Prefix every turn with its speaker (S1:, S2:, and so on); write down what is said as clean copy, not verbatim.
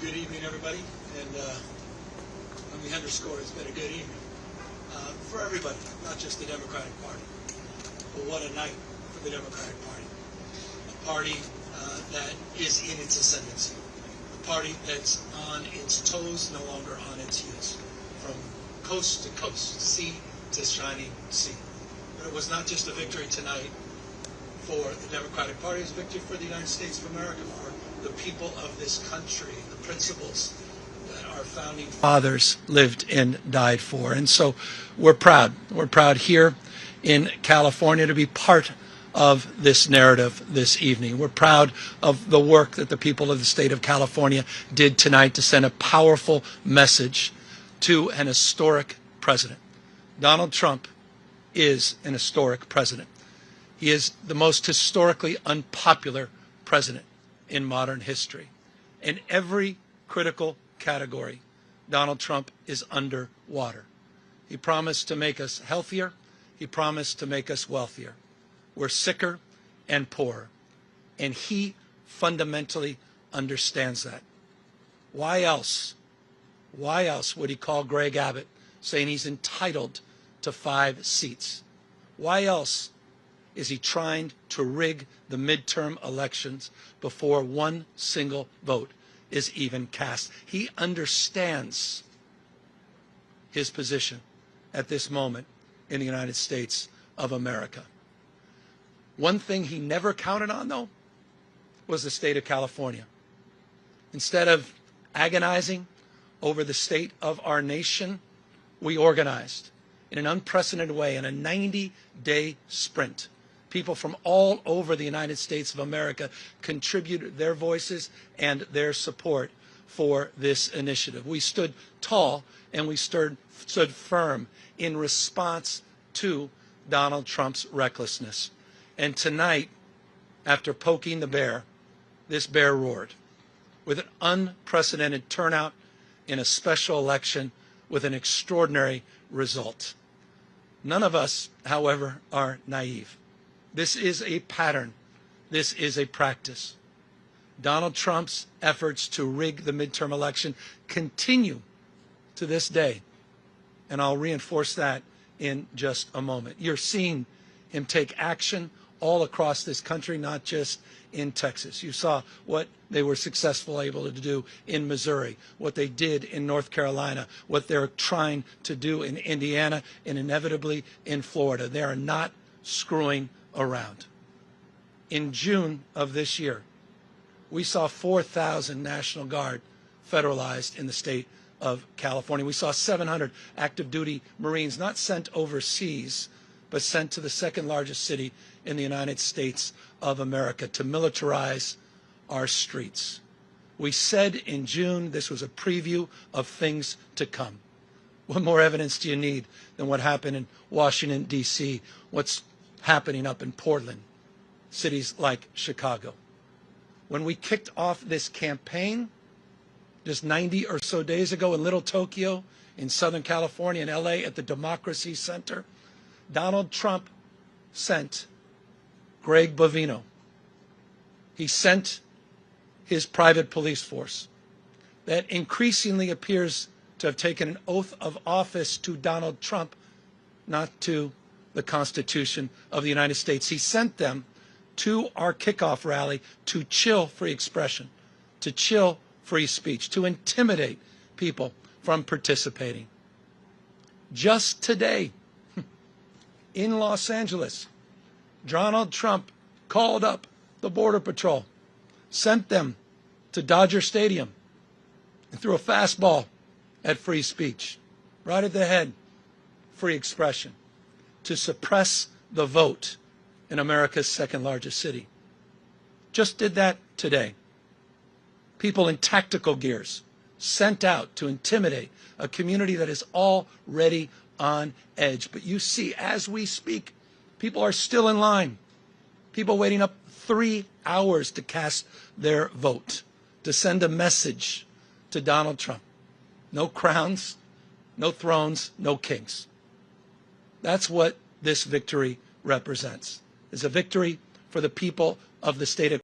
S1: Good evening, everybody, and let me underscore it's been a good evening for everybody, not just the Democratic Party. But what a night for the Democratic Party. A party that is in its ascendancy. A party that's on its toes, no longer on its heels. From coast to coast, sea to shining sea. But it was not just a victory tonight for the Democratic Party, it was a victory for the United States of America, for the people of this country, the principles that our founding fathers lived and died for. And so we're proud. We're proud here in California to be part of this narrative this evening. We're proud of the work that the people of the state of California did tonight to send a powerful message to an historic president. Donald Trump is an historic president. He is the most historically unpopular president in modern history. In every critical category, Donald Trump is underwater. He promised to make us healthier. He promised to make us wealthier. We're sicker and poorer. And he fundamentally understands that. Why else would he call Greg Abbott saying he's entitled to 5 seats? Why else is he trying to rig the midterm elections before one single vote is even cast? He understands his position at this moment in the United States of America. One thing he never counted on, though, was the state of California. Instead of agonizing over the state of our nation, we organized in an unprecedented way in a 90-day sprint. People from all over the United States of America contributed their voices and their support for this initiative. We stood tall and we stood firm in response to Donald Trump's recklessness. And tonight, after poking the bear, this bear roared with an unprecedented turnout in a special election with an extraordinary result. None of us, however, are naive. This is a pattern. This is a practice. Donald Trump's efforts to rig the midterm election continue to this day. And I'll reinforce that in just a moment. You're seeing him take action all across this country, not just in Texas. You saw what they were successfully able to do in Missouri, what they did in North Carolina, what they're trying to do in Indiana, and inevitably in Florida. They are not screwing around. In June of this year, we saw 4,000 National Guard federalized in the state of California. We saw 700 active duty Marines not sent overseas, but sent to the second largest city in the United States of America to militarize our streets. We said in June this was a preview of things to come. What more evidence do you need than what happened in Washington, D.C., what's happening up in Portland, cities like Chicago? When we kicked off this campaign just 90 or so days ago in Little Tokyo, in Southern California, in L.A., at the Democracy Center, Donald Trump sent Greg Bovino. He sent his private police force that increasingly appears to have taken an oath of office to Donald Trump, not to the Constitution of the United States. He sent them to our kickoff rally to chill free expression, to chill free speech, to intimidate people from participating. Just today, in Los Angeles, Donald Trump called up the Border Patrol, sent them to Dodger Stadium, and threw a fastball at free speech, right at the head, free expression, to suppress the vote in America's second largest city. Just did that today. People in tactical gears sent out to intimidate a community that is already on edge. But you see, as we speak, people are still in line. People waiting up 3 hours to cast their vote, to send a message to Donald Trump. No crowns, no thrones, no kings. That's what this victory represents. It's a victory for the people of the state of